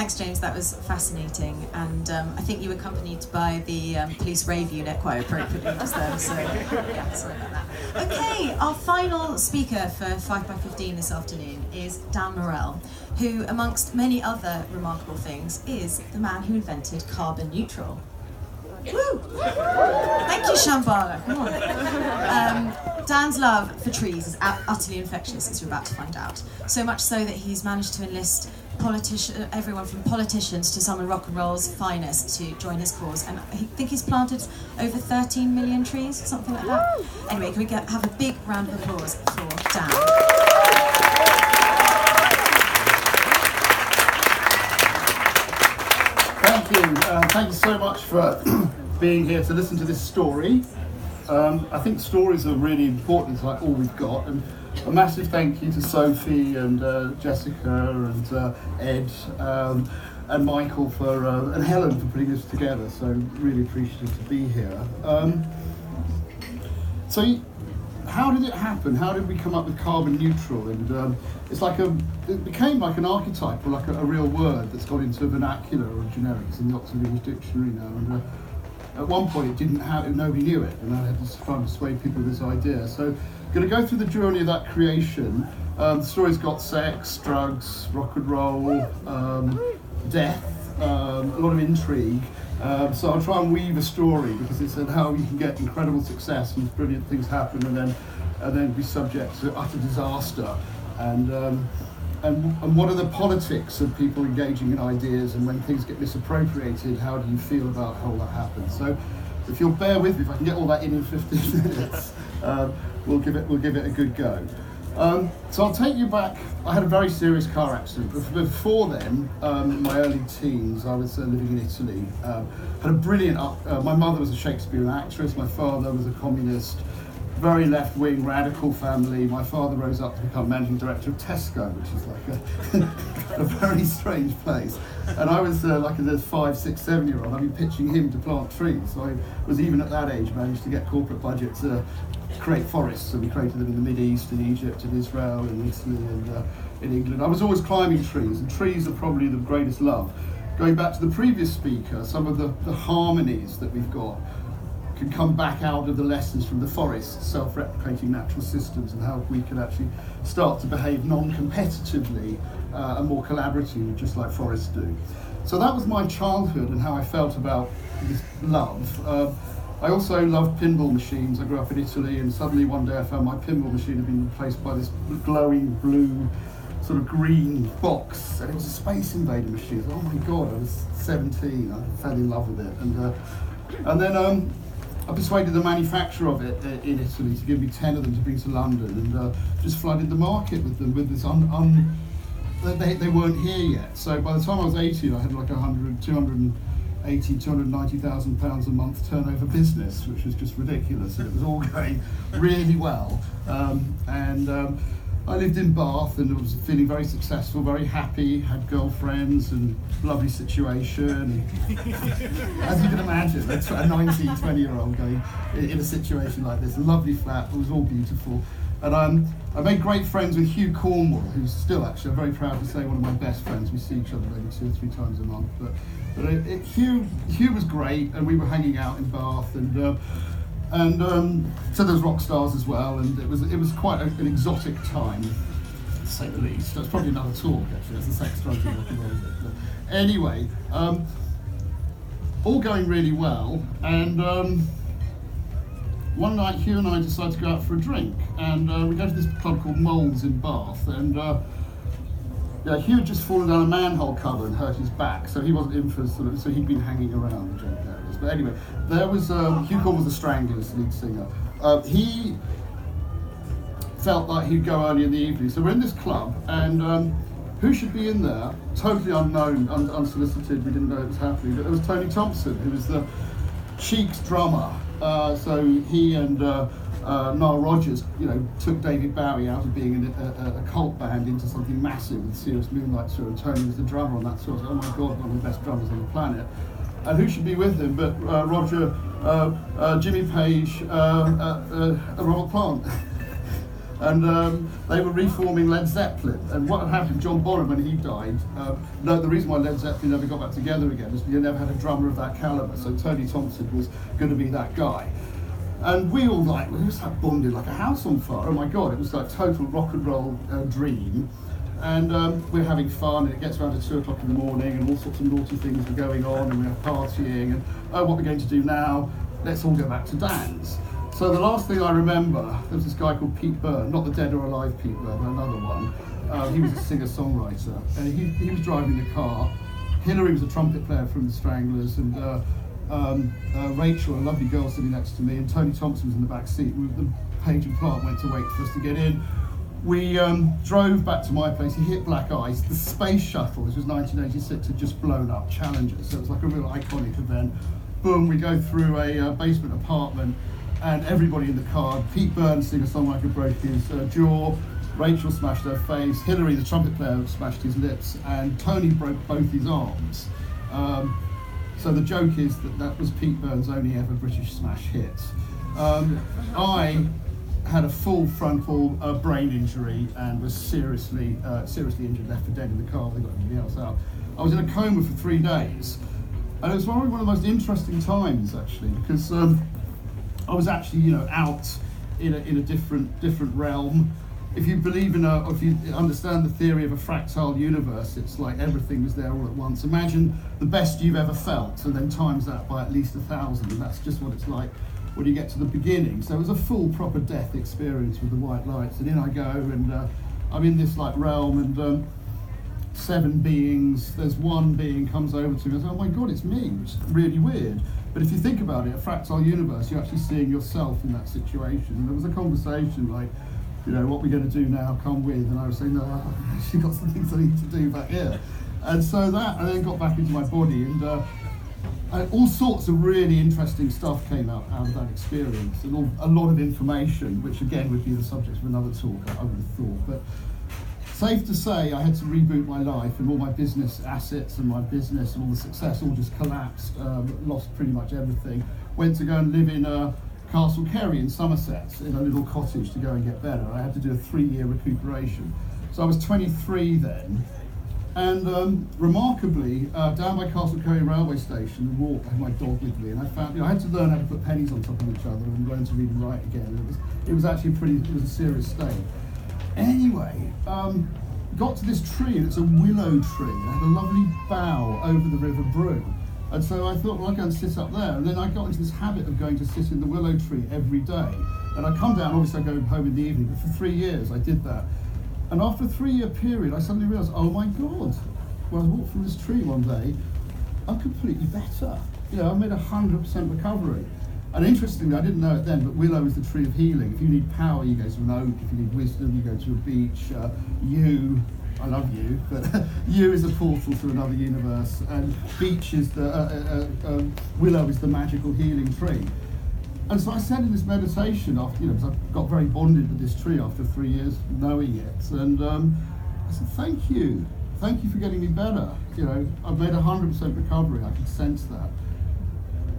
Thanks, James. That was fascinating, and I think you were accompanied by the police rave unit quite appropriately just then. So yeah, sorry about that. Okay, our final speaker for 5x15 this afternoon is Dan Morrell, who, amongst many other remarkable things, is the man who invented carbon neutral. Woo! Thank you, Shambala. Come on. Dan's love for trees is utterly infectious, as you're about to find out. So much so that he's managed to enlist everyone from politicians to some of rock and roll's finest to join his cause. And I think he's planted over 13 million trees, something like that. Anyway, can we have a big round of applause for Dan? Thank you so much for being here to listen to this story. I think stories are really important, it's like all we've got. And a massive thank you to Sophie and Jessica and Ed and Michael and Helen for putting this together. So really appreciative to be here. How did it happen? How did we come up with carbon neutral? And it became like an archetype or like a real word that's gone into vernacular or generics in the Oxford English Dictionary now. And at one point it didn't have it, nobody knew it, and I had to try and persuade people with this idea. So I'm going to go through the journey of that creation. The story's got sex, drugs, rock and roll, death, a lot of intrigue. So I'll try and weave a story because it's how you can get incredible success and brilliant things happen and then be subject to utter disaster. And what are the politics of people engaging in ideas, and when things get misappropriated, how do you feel about how that happens? So if you'll bear with me, if I can get all that in 15 minutes, we'll give it a good go. So I'll take you back. I had a very serious car accident. Before then, in my early teens, I was living in Italy. Had a brilliant my mother was a Shakespearean actress, my father was a communist, very left-wing, radical family. My father rose up to become managing director of Tesco, which is like a very strange place. And I was like a 5, 6, 7-year-old. I've been pitching him to plant trees. So I was even at that age managed to get corporate budget to create forests. So we created them in the Mid East, in Egypt, in Israel, in Italy, and in England. I was always climbing trees, and trees are probably the greatest love. Going back to the previous speaker, some of the harmonies that we've got can come back out of the lessons from the forest, self-replicating natural systems, and how we can actually start to behave non-competitively and more collaboratively, just like forests do. So that was my childhood and how I felt about this love. I also loved pinball machines. I grew up in Italy, and suddenly one day I found my pinball machine had been replaced by this glowing blue, sort of green box, and it was a Space Invader machine. Oh my God, I was 17, I fell in love with it. And then I persuaded the manufacturer of it in Italy to give me 10 of them to bring to London, and just flooded the market with them with this they weren't here yet. So by the time I was 18, I had like 290,000 pounds a month turnover business, which was just ridiculous, and it was all going really well. I lived in Bath and was feeling very successful, very happy, had girlfriends and lovely situation. As you can imagine, that's a 19, 20-year-old going in a situation like this. A lovely flat, it was all beautiful. And I made great friends with Hugh Cornwall, who's still actually, I'm very proud to say, one of my best friends. We see each other maybe 2 or 3 times a month. But Hugh was great, and we were hanging out in Bath, so there was rock stars as well, and it was quite an exotic time, to say the least. That's probably another talk, actually. That's a sex, drugs, and rock and roll bit. But anyway, all going really well, and one night Hugh and I decided to go out for a drink, and we go to this club called Moles in Bath, and Hugh had just fallen down a manhole cover and hurt his back, so he wasn't in for so he'd been hanging around the drink areas. But anyway, there was Hugh Cornwall was the Stranglers, the lead singer. He felt like he'd go early in the evening, so we're in this club, and who should be in there? Totally unknown, unsolicited. We didn't know it was happening, but there was Tony Thompson, who was the Cheek's drummer. So he and Nile Rodgers, took David Bowie out of being in a cult band into something massive with Serious Moonlight Tour, and Tony was the drummer on that tour. So, oh my God, one of the best drummers on the planet. And who should be with him but Roger, Jimmy Page, Robert Plant. And they were reforming Led Zeppelin. And what had happened, John Bonham, when he died, no, the reason why Led Zeppelin never got back together again is you never had a drummer of that caliber. So Tony Thompson was going to be that guy. And we all we was like bonded like a house on fire. Oh my God, it was like total rock and roll dream. And we're having fun, and it gets around to 2 o'clock in the morning, and all sorts of naughty things are going on, and we're partying, and what we're going to do now, let's all go back to Dan's. So the last thing I remember, there was this guy called Pete Byrne, not the dead or alive Pete Byrne, but another one. He was a singer-songwriter, and he was driving the car. Hillary was a trumpet player from the Stranglers, and Rachel, a lovely girl sitting next to me, and Tony Thompson was in the back seat. The Page and Clark went to wait for us to get in. We drove back to my place. He hit black ice. The space shuttle, this was 1986, had just blown up, Challenger, so it was like a real iconic event. Boom, we go through a basement apartment, and everybody in the car. Pete Byrne, singer-songwriter, broke his jaw. Rachel smashed her face. Hillary, the trumpet player, smashed his lips, and Tony broke both his arms. So the joke is that was Pete Byrne's only ever British smash hit. I had a full frontal brain injury and was seriously injured, left for dead in the car. They got everything else out. I was in a coma for 3 days, and it was probably one of the most interesting times actually, because I was actually out in a different realm. If you believe if you understand the theory of a fractal universe, it's like everything was there all at once. Imagine the best you've ever felt, and then times that by at least 1,000, and that's just what it's like when you get to the beginning. So it was a full proper death experience with the white lights, and in I go, and I'm in this like realm, and 7 beings, there's one being comes over to me and says, oh my God, it's me, which is really weird. But if you think about it, a fractal universe, you're actually seeing yourself in that situation. And there was a conversation like, what we're going to do now, come with, and I was saying, no, I've actually got some things I need to do back here. And so I then got back into my body, and all sorts of really interesting stuff came out of that experience, and a lot of information, which again would be the subject of another talk, I would have thought. But safe to say, I had to reboot my life, and all my business assets and my business and all the success all just collapsed, lost pretty much everything. Went to go and live in Castle Kerry in Somerset, in a little cottage to go and get better. I had to do a 3-year recuperation. So I was 23 then. And remarkably, down by Castle Kerry railway station, I had my dog with me, and I found, I had to learn how to put pennies on top of each other and learn to read and write again. It was actually it was a serious state. Anyway, got to this tree, and it's a willow tree. It had a lovely bough over the River Brue. And so I thought, well, I'll go and sit up there. And then I got into this habit of going to sit in the willow tree every day. And I come down, obviously I go home in the evening, but for 3 years I did that. And after a 3-year period, I suddenly realised, oh my God, when I walked from this tree one day, I'm completely better. I made 100% recovery. And interestingly, I didn't know it then, but willow is the tree of healing. If you need power, you go to an oak. If you need wisdom, you go to a beech. I love you, but you is a portal to another universe, and beech is willow is the magical healing tree. And so I said in this meditation after, because I got very bonded with this tree after 3 years knowing it, and I said, thank you for getting me better. I've made 100% recovery. I could sense that.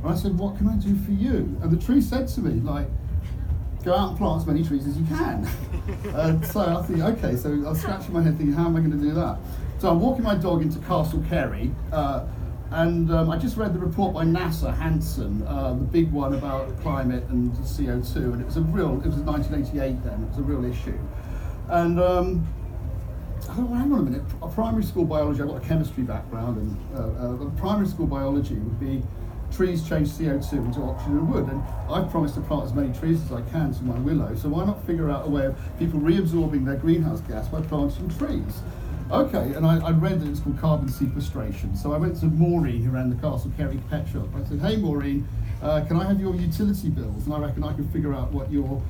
And I said, what can I do for you? And the tree said to me, go out and plant as many trees as you can. And so I think, okay, so I was scratching my head thinking, how am I going to do that? So I'm walking my dog into Castle Kerry, and I just read the report by NASA, Hansen, the big one about climate and CO2, and it was 1988 then, it was a real issue. And I thought, well, hang on a minute, primary school biology, I've got a chemistry background, and primary school biology would be trees change CO2 into oxygen and wood, and I've promised to plant as many trees as I can to my willow, so why not figure out a way of people reabsorbing their greenhouse gas by planting trees? Okay, and I read that it's called carbon sequestration, so I went to Maureen, who ran the Castle Kerry pet shop. I said, hey Maureen, can I have your utility bills? And I reckon I can figure out what your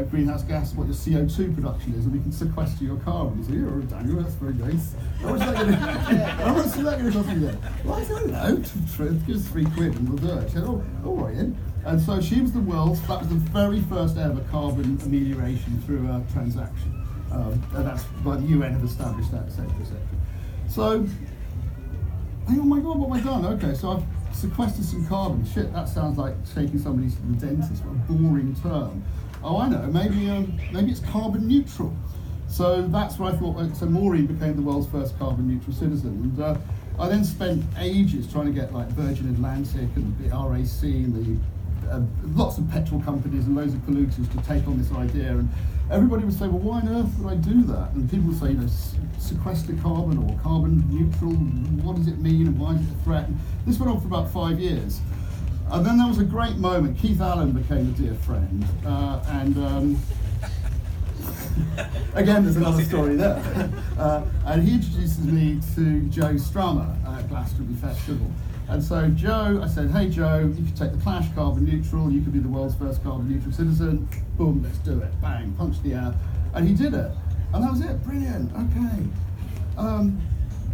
greenhouse gas, what your CO2 production is, and we can sequester your carbon. He said, yeah, all right, Daniel, that's very nice. How much is that going to cost me then? Well, I don't know, give us £3 and we'll do it. She said, oh, all right then. And so she was that was the very first ever carbon amelioration through a transaction. And that's why the UN have established that, etc., etc. So, oh my God, what have I done? Okay, so I've sequestered some carbon. Shit, that sounds like taking somebody to the dentist, what a boring term. oh, I know, maybe it's carbon neutral. So that's what I thought. So Maureen became the world's first carbon neutral citizen. And I then spent ages trying to get like Virgin Atlantic and the RAC and the lots of petrol companies and loads of polluters to take on this idea. And everybody would say, well, why on earth would I do that? And people would say, sequester carbon or carbon neutral, what does it mean and why is it a threat? And this went on for about 5 years. And then there was a great moment. Keith Allen became a dear friend. Again, there's another story there. And he introduces me to Joe Strummer at Glastonbury Festival. And so Joe, I said, hey Joe, you could take the Clash carbon neutral, you could be the world's first carbon neutral citizen. Boom, let's do it. Bang, punch the air. And he did it. And that was it, brilliant, okay.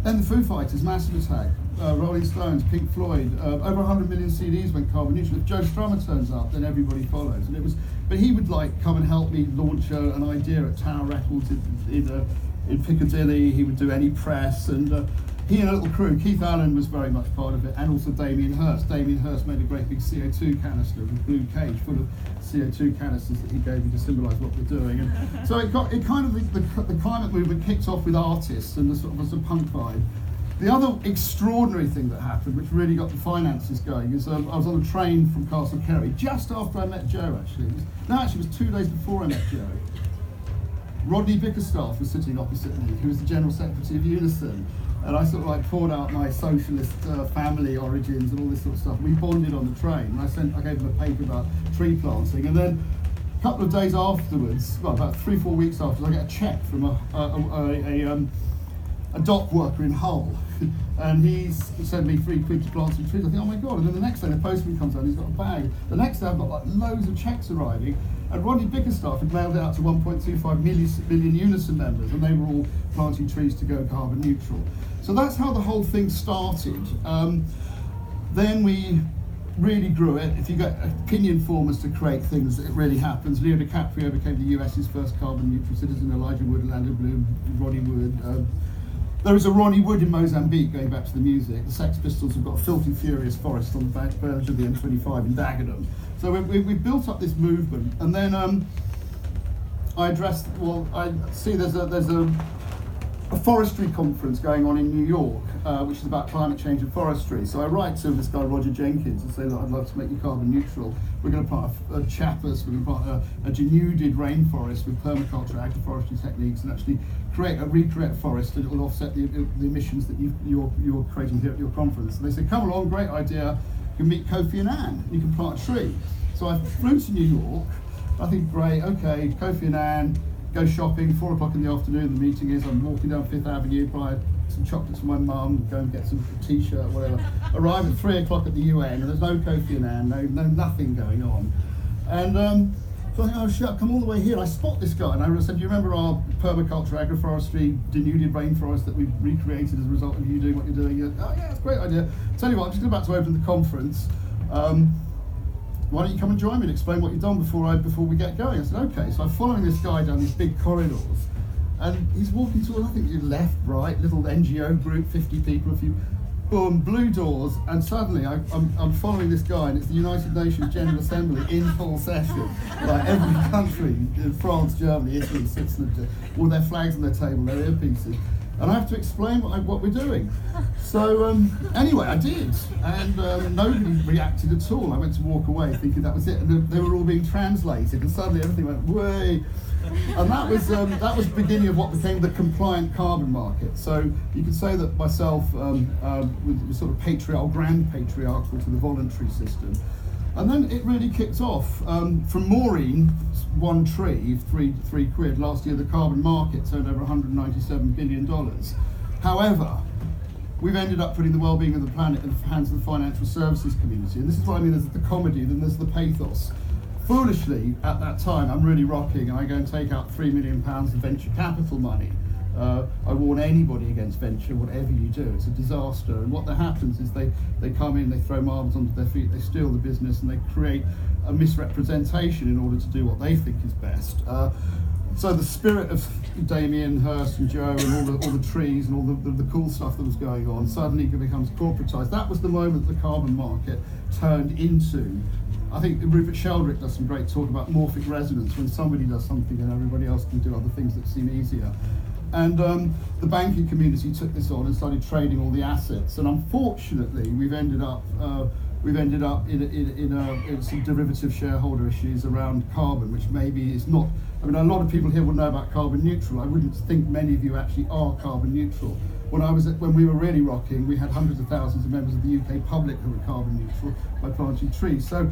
Then the Foo Fighters, Massive Attack, Rolling Stones, Pink Floyd, over 100 million CDs went carbon neutral. If Joe Strummer turns up, then everybody follows. And it was, but he would like come and help me launch an idea at Tower Records in Piccadilly. He would do any press, and he and a little crew. Keith Allen was very much part of it, and also Damien Hirst. Damien Hirst made a great big CO2 canister, a blue cage full of CO2 canisters that he gave me to symbolise what we're doing. And so the climate movement kicked off with artists and was a punk vibe. The other extraordinary thing that happened, which really got the finances going, is I was on a train from Castle Kerry just after I met Joe. Actually, it was 2 days before I met Joe. Rodney Bickerstaff was sitting opposite me, who was the General Secretary of Unison. And I sort of like poured out my socialist family origins and all this sort of stuff. We bonded on the train, and I gave him a paper about tree planting. And then a couple of days afterwards, well, about 3-4 weeks afterwards, I get a cheque from a dock worker in Hull. And he's sent me £3 to plant some trees. I think, oh my God. And then the next day the postman comes out, he's got a bag. The next day I've got like loads of cheques arriving. And Rodney Bickerstaff had mailed it out to 1.25 million Unison members, and they were all planting trees to go carbon neutral. So that's how the whole thing started. Then we really grew it. If you get opinion formers to create things, it really happens. Leo DiCaprio became the US's first carbon neutral citizen. Elijah Wood, Orlando Bloom, Ronnie Wood. There is a Ronnie Wood in Mozambique, going back to the music. The Sex Pistols have got a filthy furious forest on the back verge of the M25 in Dagenham. So we built up this movement, and then I see there's a forestry conference going on in New York, which is about climate change and forestry. So I write to this guy Roger Jenkins and say that I'd love to make you carbon neutral. We're going to plant a chapas, we're going to plant a denuded rainforest with permaculture, agroforestry techniques, and actually recreate a forest that will offset the emissions that you're creating here at your conference. And they said, come along, great idea. You can meet Kofi Annan, you can plant a tree. So I flew to New York. I think, great, okay, Kofi Annan, go shopping, 4 o'clock in the afternoon, the meeting is, I'm walking down 5th Avenue, buy some chocolates for my mum, go and get some t-shirt, whatever. Arrive at 3 o'clock at the UN, and there's no Kofi Annan, no nothing going on. And so I think, oh shit, come all the way here, and I spot this guy, and I said, do you remember our permaculture, agroforestry, denuded rainforest that we've recreated as a result of you doing what you're doing? Goes, oh yeah, it's a great idea. Tell you what, I'm just about to open the conference. Why don't you come and join me and explain what you've done before we get going? I said, okay. So I'm following this guy down these big corridors, and he's walking to, I think, left, right, little NGO group, 50 people, a few, boom, blue doors, and suddenly I'm following this guy, and it's the United Nations General Assembly in full session. Like every country, France, Germany, Italy, Switzerland, all their flags on their table, their earpieces. And I have to explain what we're doing. So anyway, I did, and nobody reacted at all. I went to walk away thinking that was it, and they were all being translated, and suddenly everything went way. And that was the beginning of what became the compliant carbon market. So you could say that myself was sort of grand patriarchal to the voluntary system. And then it really kicked off. From Maureen, one tree, three quid. Last year the carbon market turned over $197 billion. However, we've ended up putting the well-being of the planet in the hands of the financial services community. And this is what I mean, there's the comedy, then there's the pathos. Foolishly, at that time, I'm really rocking, and I go and take out £3 million of venture capital money. I warn anybody against venture, whatever you do, it's a disaster. And what happens is they come in, they throw marbles onto their feet, they steal the business, and they create a misrepresentation in order to do what they think is best. So the spirit of Damien Hirst and Joe and all the trees and all the cool stuff that was going on suddenly becomes corporatized. That was the moment the carbon market turned into I think Rupert Sheldrake does some great talk about morphic resonance, when somebody does something and everybody else can do other things that seem easier. And the banking community took this on and started trading all the assets. And unfortunately, we've ended up in some derivative shareholder issues around carbon, which maybe is not. I mean, a lot of people here will know about carbon neutral. I wouldn't think many of you actually are carbon neutral. When we were really rocking, we had hundreds of thousands of members of the UK public who were carbon neutral by planting trees. So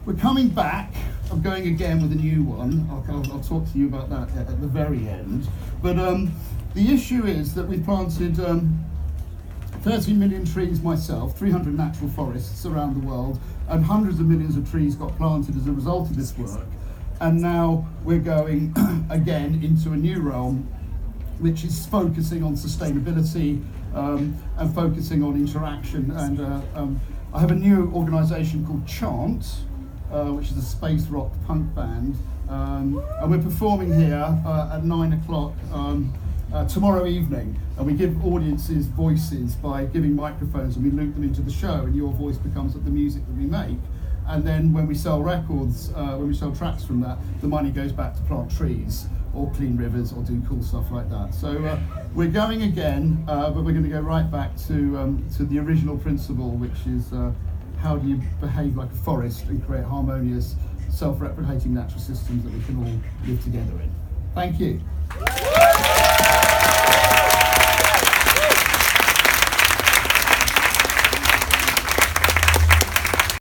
we're coming back. I'm going again with a new one. I'll talk to you about that at the very end. But the issue is that we've planted 13 million trees myself, 300 natural forests around the world, and hundreds of millions of trees got planted as a result of this work. And now we're going again into a new realm, which is focusing on sustainability and focusing on interaction. And I have a new organisation called Chant, which is a space rock punk band, and we're performing here at 9 o'clock tomorrow evening, and we give audiences voices by giving microphones, and we loop them into the show, and your voice becomes the music that we make. And then when we sell records, when we sell tracks from that, the money goes back to plant trees or clean rivers or do cool stuff like that. So we're going again, but we're going to go right back to the original principle, which is how do you behave like a forest and create harmonious, self-replicating natural systems that we can all live together in. Thank you.